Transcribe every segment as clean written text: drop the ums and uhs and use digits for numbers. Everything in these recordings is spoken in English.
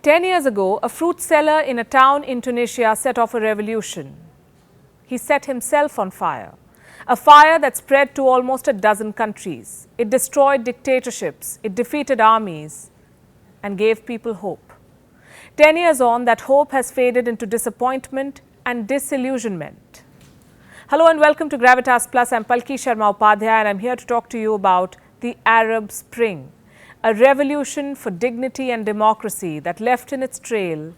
10 years ago, a fruit seller in a town in Tunisia set off a revolution. He set himself on fire. A fire that spread to almost a dozen countries. It destroyed dictatorships, it defeated armies, and gave people hope. 10 years on, that hope has faded into disappointment and disillusionment. Hello and welcome to Gravitas Plus. I'm Palki Sharma and I'm here to talk to you about the Arab Spring, a revolution for dignity and democracy that left in its trail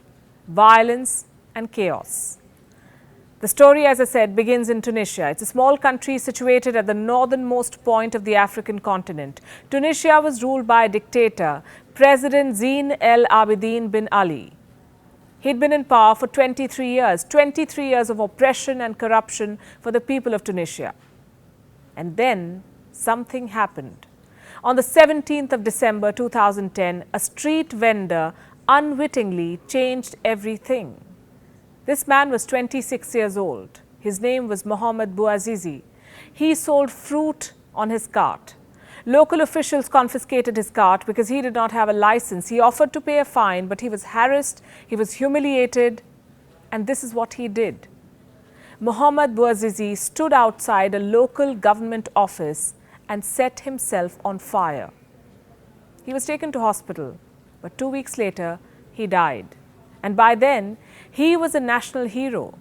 violence and chaos. The story, as I said, begins in Tunisia. It's a small country situated at the northernmost point of the African continent. Tunisia was ruled by a dictator, President Zine El Abidine bin Ali. He'd been in power for 23 years of oppression and corruption for the people of Tunisia. And then something happened. On the 17th of December 2010, a street vendor unwittingly changed everything. This man was 26 years old. His name was Mohammed Bouazizi. He sold fruit on his cart. Local officials confiscated his cart because he did not have a license. He offered to pay a fine, but he was harassed, he was humiliated, and this is what he did. Mohammed Bouazizi stood outside a local government office and set himself on fire. He was taken to hospital, but 2 weeks later, he died. And by then, he was a national hero.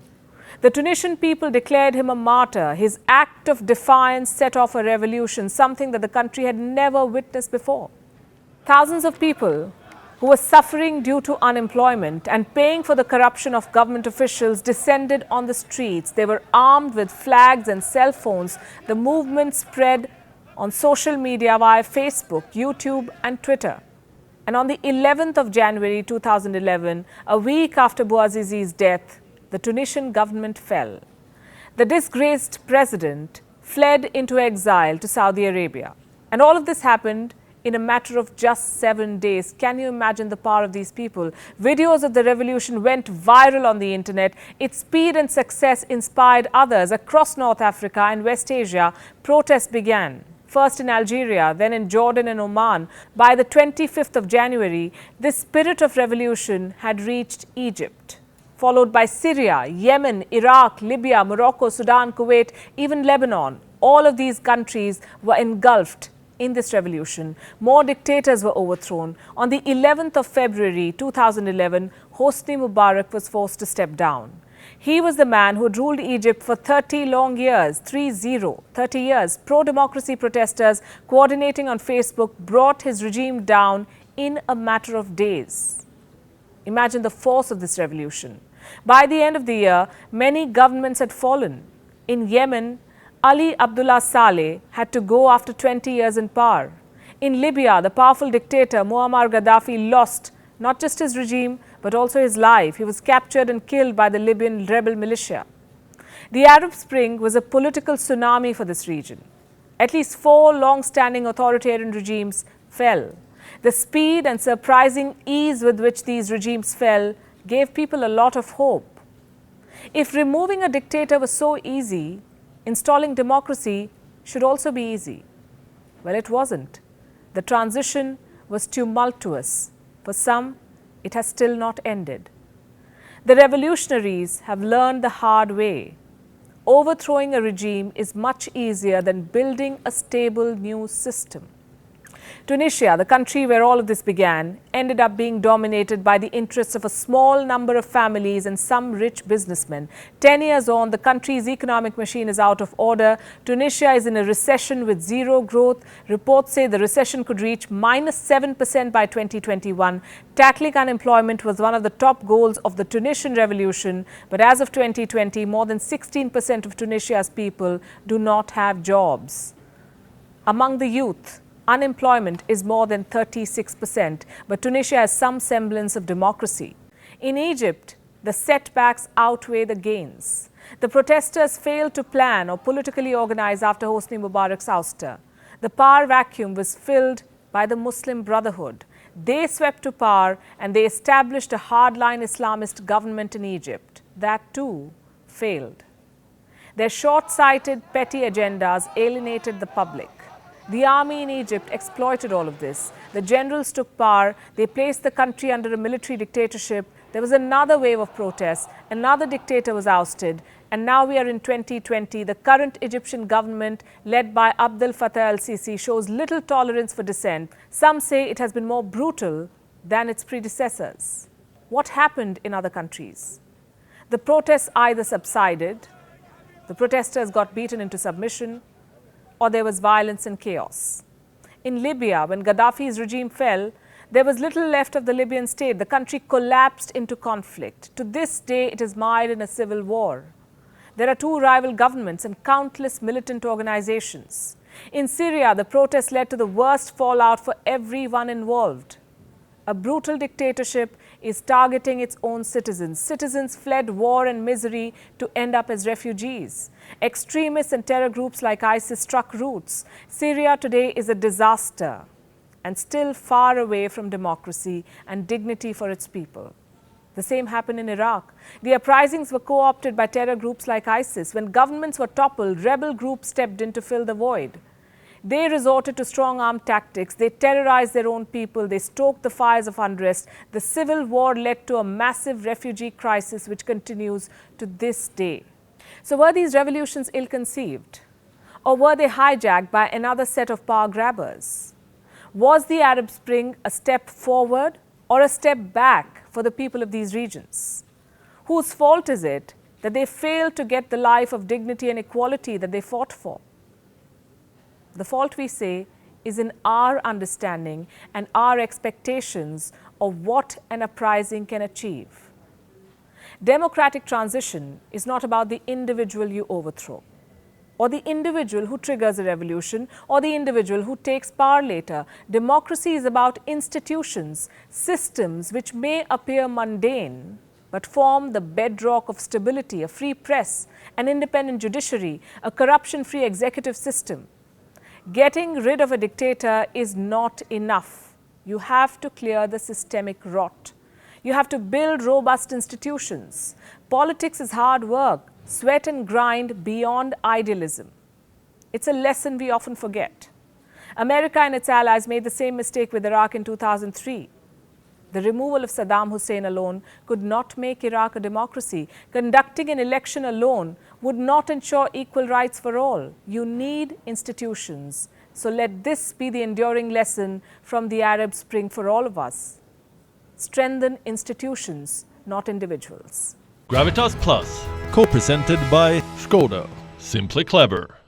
The Tunisian people declared him a martyr. His act of defiance set off a revolution, something that the country had never witnessed before. Thousands of people who were suffering due to unemployment and paying for the corruption of government officials descended on the streets. They were armed with flags and cell phones. The movement spread on social media via Facebook, YouTube and Twitter. And on the 11th of January 2011, a week after Bouazizi's death, the Tunisian government fell. The disgraced president fled into exile to Saudi Arabia. And all of this happened in a matter of just 7 days. Can you imagine the power of these people? Videos of the revolution went viral on the internet. Its speed and success inspired others. Across North Africa and West Asia, protests began. First in Algeria, then in Jordan and Oman. By the 25th of January, this spirit of revolution had reached Egypt, followed by Syria, Yemen, Iraq, Libya, Morocco, Sudan, Kuwait, even Lebanon. All of these countries were engulfed in this revolution. More dictators were overthrown. On the 11th of February 2011, Hosni Mubarak was forced to step down. He was the man who had ruled Egypt for 30 long years, 30 years. Pro-democracy protesters coordinating on Facebook brought his regime down in a matter of days. Imagine the force of this revolution. By the end of the year, many governments had fallen. In Yemen, Ali Abdullah Saleh had to go after 20 years in power. In Libya, the powerful dictator Muammar Gaddafi lost not just his regime, but also his life. He was captured and killed by the Libyan rebel militia. The Arab Spring was a political tsunami for this region. At least 4 long-standing authoritarian regimes fell. The speed and surprising ease with which these regimes fell gave people a lot of hope. If removing a dictator was so easy, installing democracy should also be easy. Well, it wasn't. The transition was tumultuous. For some, it has still not ended. The revolutionaries have learned the hard way. Overthrowing a regime is much easier than building a stable new system. Tunisia, the country where all of this began, ended up being dominated by the interests of a small number of families and some rich businessmen. 10 years on, the country's economic machine is out of order. Tunisia is in a recession with zero growth. Reports say the recession could reach -7% by 2021. Tackling unemployment was one of the top goals of the Tunisian revolution. But as of 2020, more than 16% of Tunisia's people do not have jobs. Among the youth, unemployment is more than 36%, but Tunisia has some semblance of democracy. In Egypt, the setbacks outweigh the gains. The protesters failed to plan or politically organize after Hosni Mubarak's ouster. The power vacuum was filled by the Muslim Brotherhood. They swept to power and they established a hardline Islamist government in Egypt. That too failed. Their short-sighted, petty agendas alienated the public. The army in Egypt exploited all of this. The generals took power. They placed the country under a military dictatorship. There was another wave of protests. Another dictator was ousted. And now we are in 2020. The current Egyptian government, led by Abdel Fattah al-Sisi, shows little tolerance for dissent. Some say it has been more brutal than its predecessors. What happened in other countries? The protests either subsided, the protesters got beaten into submission, or there was violence and chaos. In Libya, when Gaddafi's regime fell, there was little left of the Libyan state. The country collapsed into conflict. To this day, it is mired in a civil war. There are two rival governments and countless militant organizations. In Syria, the protests led to the worst fallout for everyone involved. A brutal dictatorship is targeting its own citizens. Citizens fled war and misery to end up as refugees. Extremists and terror groups like ISIS struck roots. Syria today is a disaster and still far away from democracy and dignity for its people. The same happened in Iraq. The uprisings were co-opted by terror groups like ISIS. When governments were toppled, rebel groups stepped in to fill the void. They resorted to strong-arm tactics. They terrorized their own people. They stoked the fires of unrest. The civil war led to a massive refugee crisis which continues to this day. So were these revolutions ill-conceived? Or were they hijacked by another set of power grabbers? Was the Arab Spring a step forward or a step back for the people of these regions? Whose fault is it that they failed to get the life of dignity and equality that they fought for? The fault, we say, is in our understanding and our expectations of what an uprising can achieve. Democratic transition is not about the individual you overthrow, or the individual who triggers a revolution, or the individual who takes power later. Democracy is about institutions, systems which may appear mundane, but form the bedrock of stability, a free press, an independent judiciary, a corruption-free executive system. Getting rid of a dictator is not enough. You have to clear the systemic rot. You have to build robust institutions. Politics is hard work, sweat and grind beyond idealism. It's a lesson we often forget. America and its allies made the same mistake with Iraq in 2003. The removal of Saddam Hussein alone could not make Iraq a democracy. Conducting an election alone would not ensure equal rights for all. You need institutions. So let this be the enduring lesson from the Arab Spring for all of us. Strengthen institutions, not individuals. Gravitas Plus, co-presented by Skoda. Simply clever.